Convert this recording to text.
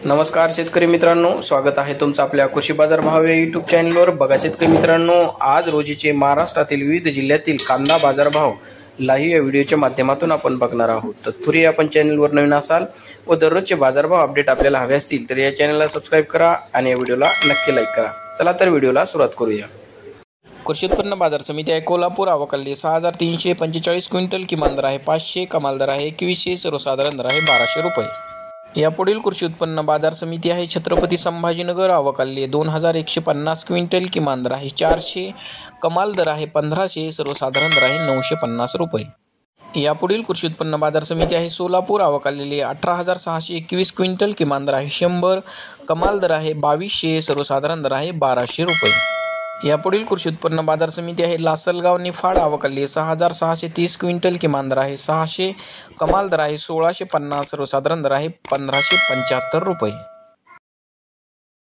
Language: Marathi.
नमस्कार शेतकरी मित्रांनो, स्वागत आहे तुमचं आपल्या कृषी बाजार भाव या यूट्यूब चॅनलवर। बघा शेतकरी मित्रांनो, आज रोजीचे महाराष्ट्रातील विविध जिल्ह्यातील कांदा बाजार भाव लाईव्ह या व्हिडिओच्या माध्यमातून आपण बघणार आहोत। तत्पूर्वी आपण चॅनलवर नवीन असाल व दररोजचे बाजारभाव अपडेट आपल्याला हवे असतील तर या चॅनलला सबस्क्राइब करा आणि या व्हिडिओला नक्की लाईक करा। चला तर व्हिडिओला सुरुवात करूया। कृषी उत्पन्न बाजार समिती आहे कोल्हापूर, आवकाली 6345 क्विंटल, किमान दर आहे 500, कमाल दर आहे 2100, सर्वसाधारण दर आहे 1200 रुपये। यापुढील कृषी उत्पन्न बाजार समिती आहे छत्रपती संभाजीनगर, आवकाली 2150 क्विंटल, किमान दर आहे 400, कमाल दर आहे 1500, सर्वसाधारण दर आहे 950 रुपये। यापुढील कृषी उत्पन्न बाजार समिती आहे सोलापूर, आवकाली 18621 क्विंटल, किमान दर आहे 100, कमाल दर आहे 2200, सर्वसाधारण दर आहे 1200 रुपये। यापुढील कृषी उत्पन्न बाजार समिती आहे लासलगाव निफाड, आवकाली 6630 क्विंटल, किमान दर आहे 600, कमाल दर आहे 1650, सर्वसाधारण दर आहे 1575 रुपये।